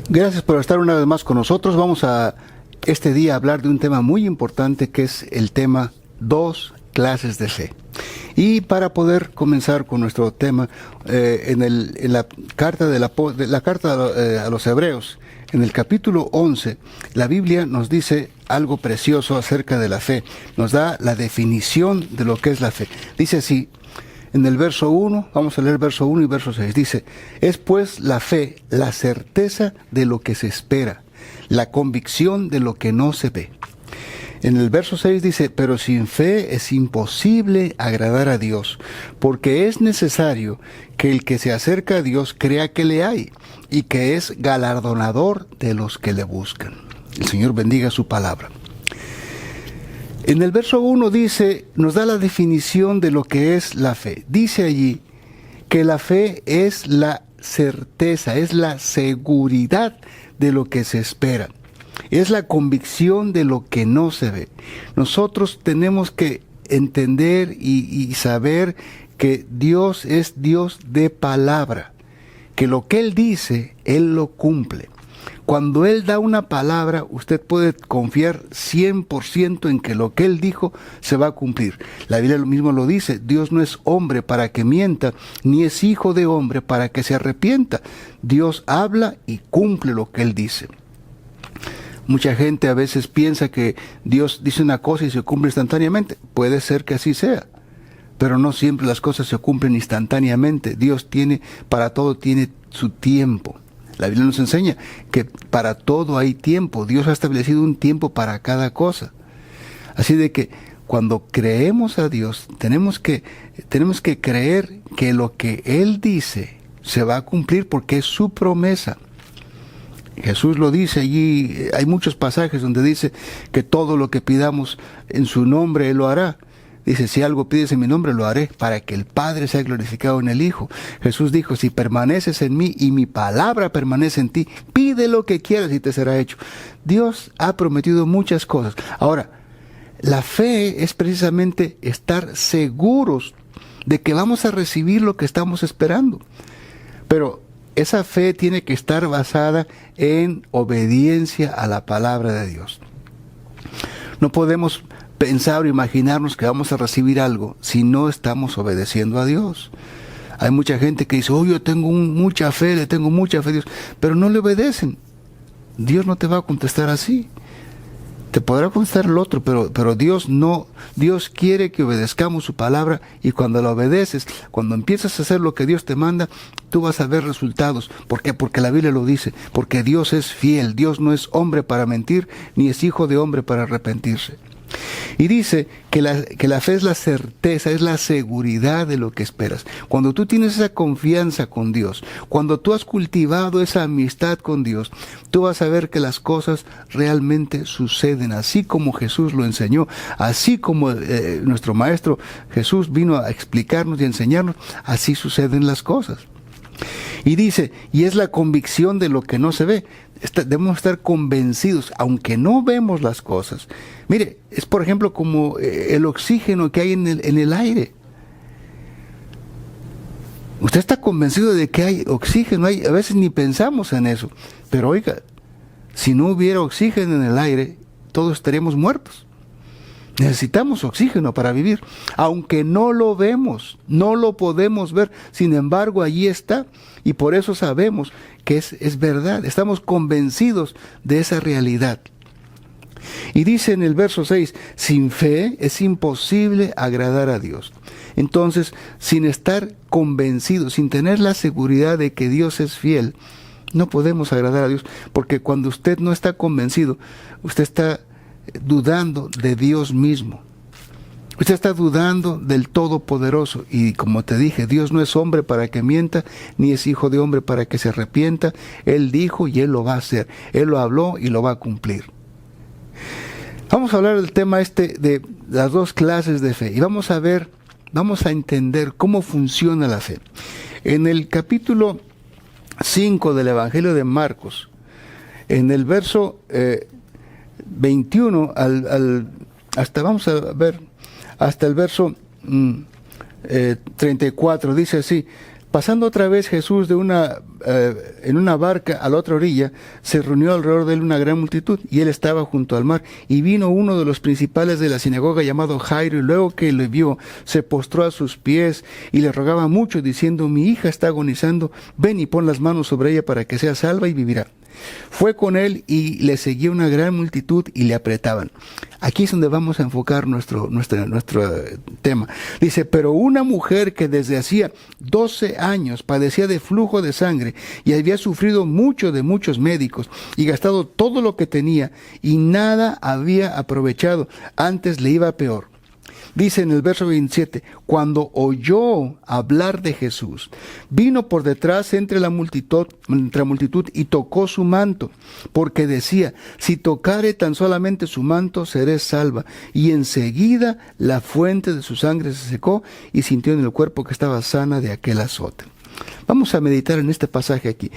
Gracias por estar una vez más con nosotros. Vamos a este día hablar de un tema muy importante que es el tema 2 clases de fe. Y para poder comenzar con nuestro tema, en la carta a los Hebreos, en el capítulo 11, la Biblia nos dice algo precioso acerca de la fe. Nos da la definición de lo que es la fe. Dice así, en el verso 1, vamos a leer verso 1 y verso 6, dice, es pues la fe, la certeza de lo que se espera, la convicción de lo que no se ve. En el verso 6 dice, pero sin fe es imposible agradar a Dios, porque es necesario que el que se acerca a Dios crea que le hay, y que es galardonador de los que le buscan. El Señor bendiga su palabra. En el verso 1 dice, nos da la definición de lo que es la fe. Dice allí que la fe es la certeza, es la seguridad de lo que se espera. Es la convicción de lo que no se ve. Nosotros tenemos que entender y saber que Dios es Dios de palabra, que lo que Él dice, Él lo cumple. Cuando Él da una palabra, usted puede confiar 100% en que lo que Él dijo se va a cumplir. La Biblia mismo lo dice, Dios no es hombre para que mienta, ni es hijo de hombre para que se arrepienta. Dios habla y cumple lo que Él dice. Mucha gente a veces piensa que Dios dice una cosa y se cumple instantáneamente. Puede ser que así sea, pero no siempre las cosas se cumplen instantáneamente. Dios para todo tiene su tiempo. La Biblia nos enseña que para todo hay tiempo. Dios ha establecido un tiempo para cada cosa. Así de que cuando creemos a Dios, tenemos que creer que lo que Él dice se va a cumplir porque es su promesa. Jesús lo dice allí, hay muchos pasajes donde dice que todo lo que pidamos en su nombre Él lo hará. Dice, si algo pides en mi nombre lo haré, para que el Padre sea glorificado en el Hijo. Jesús dijo, si permaneces en mí y mi palabra permanece en ti, pide lo que quieras y te será hecho. Dios ha prometido muchas cosas. Ahora, la fe es precisamente estar seguros de que vamos a recibir lo que estamos esperando. Pero esa fe tiene que estar basada en obediencia a la palabra de Dios. No podemos pensar o imaginarnos que vamos a recibir algo si no estamos obedeciendo a Dios. Hay mucha gente que dice, yo tengo mucha fe, le tengo mucha fe a Dios, pero no le obedecen. Dios no te va a contestar así. Te podrá contestar el otro, pero Dios no. Dios quiere que obedezcamos su palabra, y cuando la obedeces, cuando empiezas a hacer lo que Dios te manda, tú vas a ver resultados. ¿Por qué? Porque la Biblia lo dice, porque Dios es fiel. Dios no es hombre para mentir, ni es hijo de hombre para arrepentirse. Y dice que la fe es la certeza, es la seguridad de lo que esperas. Cuando tú tienes esa confianza con Dios, cuando tú has cultivado esa amistad con Dios, tú vas a ver que las cosas realmente suceden, así como Jesús lo enseñó, así como nuestro Maestro Jesús vino a explicarnos y a enseñarnos, así suceden las cosas. Y dice, y es la convicción de lo que no se ve. Debemos estar convencidos, aunque no vemos las cosas. Mire, es por ejemplo como el oxígeno que hay en el aire. Usted está convencido de que hay oxígeno, a veces ni pensamos en eso. Pero oiga, si no hubiera oxígeno en el aire, todos estaríamos muertos. Necesitamos oxígeno para vivir, aunque no lo vemos, no lo podemos ver, sin embargo allí está, y por eso sabemos que es verdad, estamos convencidos de esa realidad. Y dice en el verso 6, sin fe es imposible agradar a Dios. Entonces, sin estar convencidos, sin tener la seguridad de que Dios es fiel, no podemos agradar a Dios, porque cuando usted no está convencido, usted está dudando de Dios mismo. Usted está dudando del Todopoderoso. Y como te dije, Dios no es hombre para que mienta, ni es hijo de hombre para que se arrepienta. Él dijo y Él lo va a hacer. Él lo habló y lo va a cumplir. Vamos a hablar del tema de las 2 clases de fe. Y vamos a entender cómo funciona la fe. En el capítulo 5 del Evangelio de Marcos, en el verso 21 hasta el verso 34, dice así: pasando otra vez Jesús de una en una barca a la otra orilla, se reunió alrededor de él una gran multitud, y él estaba junto al mar. Y vino uno de los principales de la sinagoga llamado Jairo, y luego que le vio, se postró a sus pies y le rogaba mucho, diciendo: mi hija está agonizando, ven y pon las manos sobre ella para que sea salva y vivirá. Fue con él y le seguía una gran multitud y le apretaban. Aquí es donde vamos a enfocar nuestro tema. Dice: pero una mujer que desde hacía 12 años padecía de flujo de sangre y había sufrido mucho de muchos médicos y gastado todo lo que tenía y nada había aprovechado, antes le iba peor. Dice en el verso 27, cuando oyó hablar de Jesús, vino por detrás entre la multitud y tocó su manto, porque decía: si tocare tan solamente su manto, seré salva. Y enseguida la fuente de su sangre se secó y sintió en el cuerpo que estaba sana de aquel azote. Vamos a meditar en este pasaje aquí.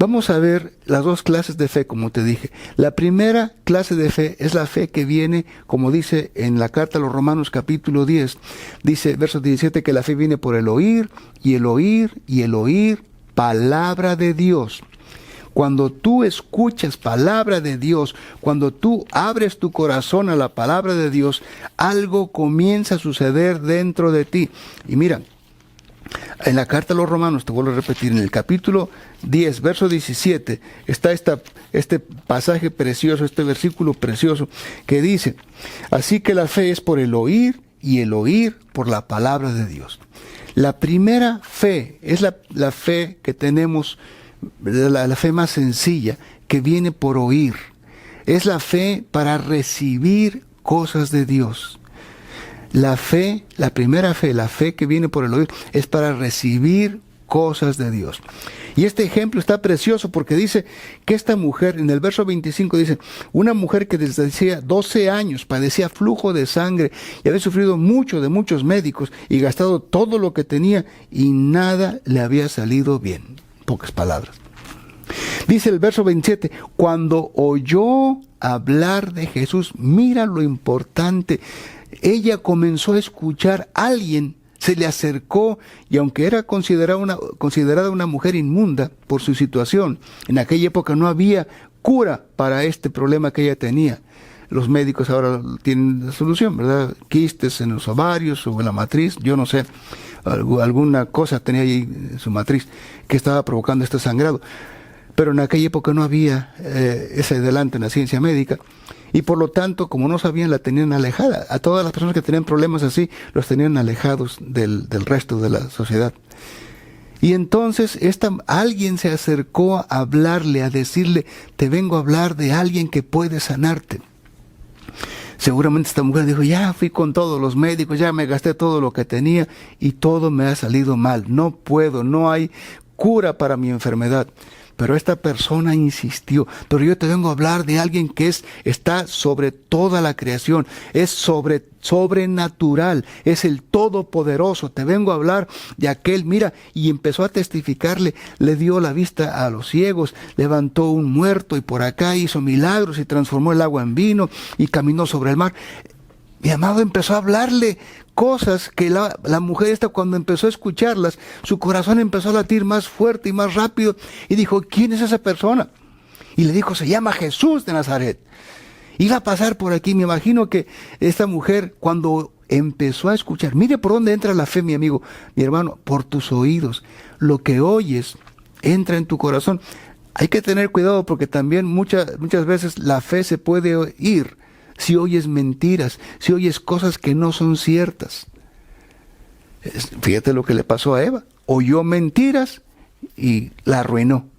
Vamos a ver las dos clases de fe, como te dije. La primera clase de fe es la fe que viene, como dice en la carta a los Romanos capítulo 10, dice verso 17, que la fe viene por el oír, y el oír, y el oír palabra de Dios. Cuando tú escuchas palabra de Dios, cuando tú abres tu corazón a la palabra de Dios, algo comienza a suceder dentro de ti. Y mira, en la carta a los Romanos, te vuelvo a repetir, en el capítulo 10, verso 17, está este pasaje precioso, este versículo precioso, que dice: así que la fe es por el oír, y el oír por la palabra de Dios. La primera fe es la fe que tenemos, la fe más sencilla, que viene por oír. Es la fe para recibir cosas de Dios. La fe, la primera fe, la fe que viene por el oír, es para recibir cosas de Dios. Y este ejemplo está precioso porque dice que esta mujer, en el verso 25 dice: una mujer que desde hacía 12 años padecía flujo de sangre y había sufrido mucho de muchos médicos y gastado todo lo que tenía y nada le había salido bien. Pocas palabras. Dice el verso 27, cuando oyó hablar de Jesús, mira lo importante. Ella comenzó a escuchar a alguien, se le acercó, y aunque era considerada una mujer inmunda por su situación, en aquella época no había cura para este problema que ella tenía. Los médicos ahora tienen la solución, ¿verdad? Quistes en los ovarios o en la matriz, yo no sé, alguna cosa tenía ahí en su matriz que estaba provocando este sangrado. Pero en aquella época no había ese adelanto en la ciencia médica. Y por lo tanto, como no sabían, la tenían alejada. A todas las personas que tenían problemas así, los tenían alejados del resto de la sociedad. Y entonces alguien se acercó a hablarle, a decirle: te vengo a hablar de alguien que puede sanarte. Seguramente esta mujer dijo: ya fui con todos los médicos, ya me gasté todo lo que tenía y todo me ha salido mal. No puedo, no hay cura para mi enfermedad. Pero esta persona insistió: pero yo te vengo a hablar de alguien que está sobre toda la creación, es sobrenatural, es el Todopoderoso. Te vengo a hablar de aquel, mira, y empezó a testificarle, le dio la vista a los ciegos, levantó un muerto y por acá hizo milagros y transformó el agua en vino y caminó sobre el mar. Mi amado empezó a hablarle cosas que la mujer esta, cuando empezó a escucharlas, su corazón empezó a latir más fuerte y más rápido, y dijo: ¿quién es esa persona? Y le dijo: se llama Jesús de Nazaret. Iba a pasar por aquí. Me imagino que esta mujer, cuando empezó a escuchar, mire por dónde entra la fe, mi amigo, mi hermano, por tus oídos. Lo que oyes entra en tu corazón. Hay que tener cuidado porque también muchas veces la fe se puede ir si oyes mentiras, si oyes cosas que no son ciertas. Fíjate lo que le pasó a Eva. Oyó mentiras y la arruinó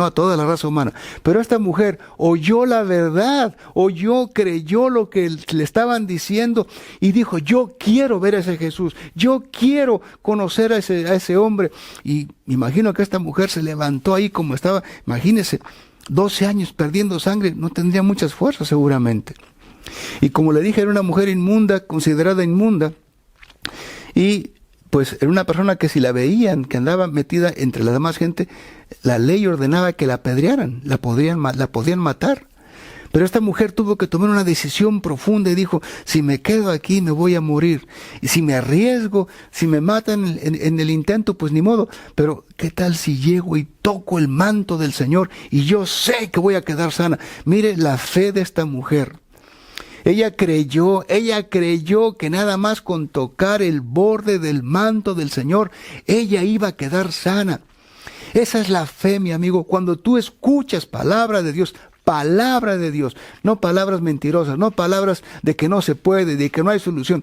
a toda la raza humana. Pero esta mujer oyó la verdad, creyó lo que le estaban diciendo y dijo: yo quiero ver a ese Jesús, yo quiero conocer a ese hombre. Y me imagino que esta mujer se levantó ahí como estaba. Imagínese, 12 años perdiendo sangre, no tendría muchas fuerzas seguramente. Y como le dije, era una mujer inmunda, considerada inmunda, y pues era una persona que si la veían, que andaba metida entre la demás gente, la ley ordenaba que la apedrearan, la podían matar. Pero esta mujer tuvo que tomar una decisión profunda y dijo, si me quedo aquí me voy a morir. Y si me arriesgo, si me matan en el intento, pues ni modo. Pero ¿qué tal si llego y toco el manto del Señor y yo sé que voy a quedar sana? Mire la fe de esta mujer. Ella creyó que nada más con tocar el borde del manto del Señor, ella iba a quedar sana. Esa es la fe, mi amigo, cuando tú escuchas palabra de Dios, no palabras mentirosas, no palabras de que no se puede, de que no hay solución.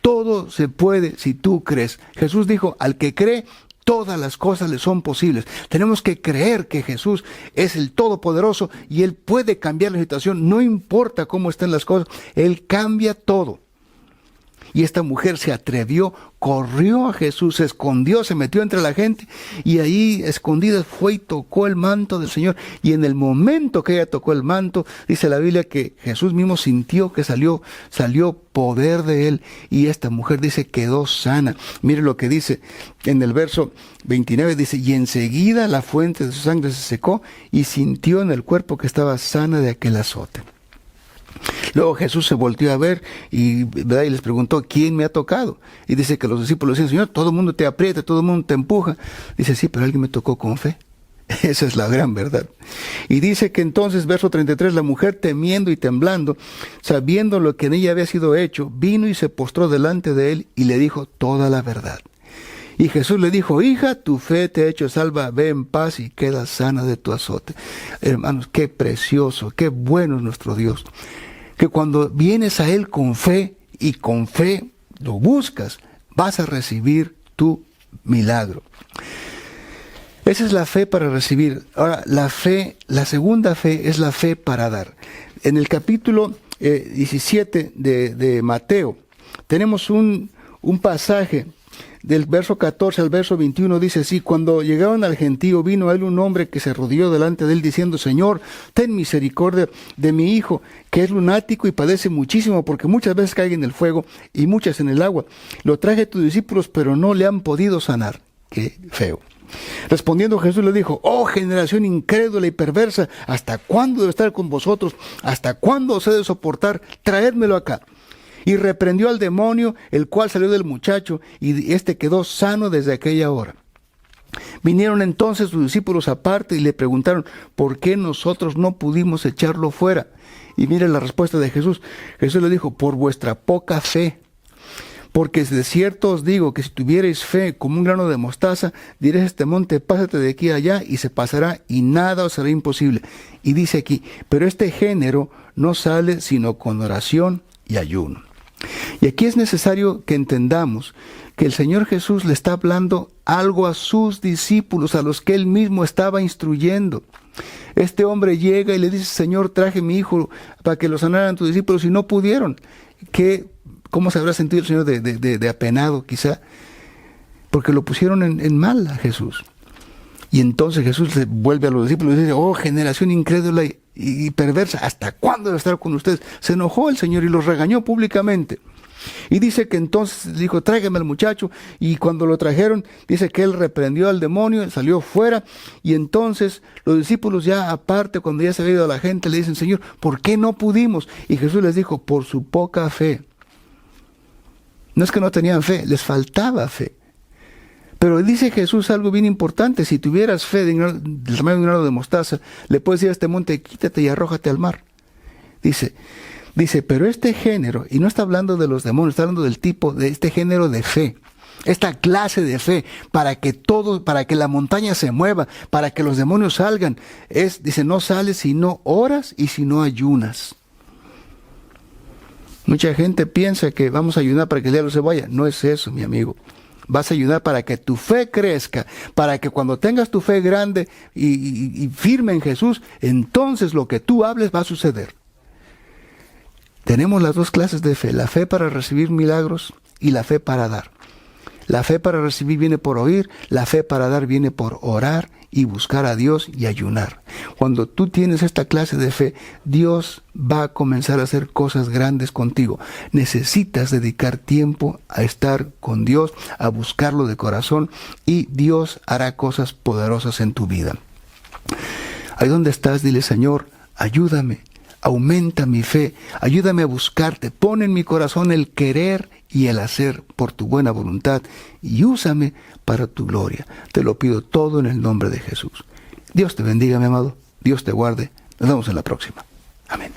Todo se puede si tú crees. Jesús dijo, al que cree, todas las cosas le son posibles. Tenemos que creer que Jesús es el Todopoderoso y Él puede cambiar la situación. No importa cómo estén las cosas, Él cambia todo. Y esta mujer se atrevió, corrió a Jesús, se escondió, se metió entre la gente y ahí escondida fue y tocó el manto del Señor. Y en el momento que ella tocó el manto, dice la Biblia que Jesús mismo sintió que salió poder de él y esta mujer dice quedó sana. Mire lo que dice en el verso 29, dice, y enseguida la fuente de su sangre se secó y sintió en el cuerpo que estaba sana de aquel azote. Luego Jesús se volteó a ver y les preguntó, ¿quién me ha tocado? Y dice que los discípulos decían, Señor, todo el mundo te aprieta, todo el mundo te empuja. Dice, sí, pero alguien me tocó con fe. Esa es la gran verdad. Y dice que entonces, verso 33, la mujer temiendo y temblando, sabiendo lo que en ella había sido hecho, vino y se postró delante de él y le dijo toda la verdad. Y Jesús le dijo, hija, tu fe te ha hecho salva, ve en paz y queda sana de tu azote. Hermanos, qué precioso, qué bueno es nuestro Dios. Que cuando vienes a Él con fe y con fe lo buscas, vas a recibir tu milagro. Esa es la fe para recibir. Ahora, la segunda fe es la fe para dar. En el capítulo 17 de Mateo, tenemos un pasaje del verso 14 al verso 21, dice así, cuando llegaron al gentío, vino a él un hombre que se arrodilló delante de él diciendo, Señor, ten misericordia de mi hijo, que es lunático y padece muchísimo, porque muchas veces cae en el fuego y muchas en el agua. Lo traje a tus discípulos, pero no le han podido sanar. Qué feo. Respondiendo Jesús le dijo, oh generación incrédula y perversa, ¿hasta cuándo debe estar con vosotros? ¿Hasta cuándo os he de soportar? Traédmelo acá. Y reprendió al demonio, el cual salió del muchacho, y éste quedó sano desde aquella hora. Vinieron entonces sus discípulos aparte y le preguntaron, ¿por qué nosotros no pudimos echarlo fuera? Y mire la respuesta de Jesús. Jesús le dijo, por vuestra poca fe. Porque de cierto os digo que si tuvierais fe como un grano de mostaza, diréis a este monte, pásate de aquí a allá, y se pasará, y nada os será imposible. Y dice aquí, pero este género no sale sino con oración y ayuno. Y aquí es necesario que entendamos que el Señor Jesús le está hablando algo a sus discípulos, a los que Él mismo estaba instruyendo. Este hombre llega y le dice, Señor, traje mi hijo para que lo sanaran tus discípulos y no pudieron. ¿Cómo se habrá sentido el Señor de apenado quizá? Porque lo pusieron en mal a Jesús. Y entonces Jesús se vuelve a los discípulos y dice, oh generación incrédula y perversa, ¿hasta cuándo debe estar con ustedes? Se enojó el Señor y los regañó públicamente. Y dice que entonces dijo, tráigame al muchacho, y cuando lo trajeron, dice que él reprendió al demonio, salió fuera, y entonces los discípulos ya aparte, cuando ya se había ido a la gente, le dicen, Señor, ¿por qué no pudimos? Y Jesús les dijo, por su poca fe. No es que no tenían fe, les faltaba fe. Pero dice Jesús algo bien importante, si tuvieras fe del tamaño de un grano de mostaza, le puedes decir a este monte, quítate y arrójate al mar. Dice, pero este género, y no está hablando de los demonios, está hablando del tipo de este género de fe, esta clase de fe, para que la montaña se mueva, para que los demonios salgan, dice, no sale si no oras y si no ayunas. Mucha gente piensa que vamos a ayunar para que el diablo se vaya. No es eso, mi amigo. Vas a ayudar para que tu fe crezca, para que cuando tengas tu fe grande y firme en Jesús, entonces lo que tú hables va a suceder. Tenemos las dos clases de fe, la fe para recibir milagros y la fe para dar. La fe para recibir viene por oír, la fe para dar viene por orar y buscar a Dios y ayunar. Cuando tú tienes esta clase de fe, Dios va a comenzar a hacer cosas grandes contigo. Necesitas dedicar tiempo a estar con Dios, a buscarlo de corazón, y Dios hará cosas poderosas en tu vida. Ahí donde estás, dile, Señor, ayúdame aumenta mi fe, ayúdame a buscarte, pon en mi corazón el querer y el hacer por tu buena voluntad y úsame para tu gloria. Te lo pido todo en el nombre de Jesús. Dios te bendiga, mi amado. Dios te guarde. Nos vemos en la próxima. Amén.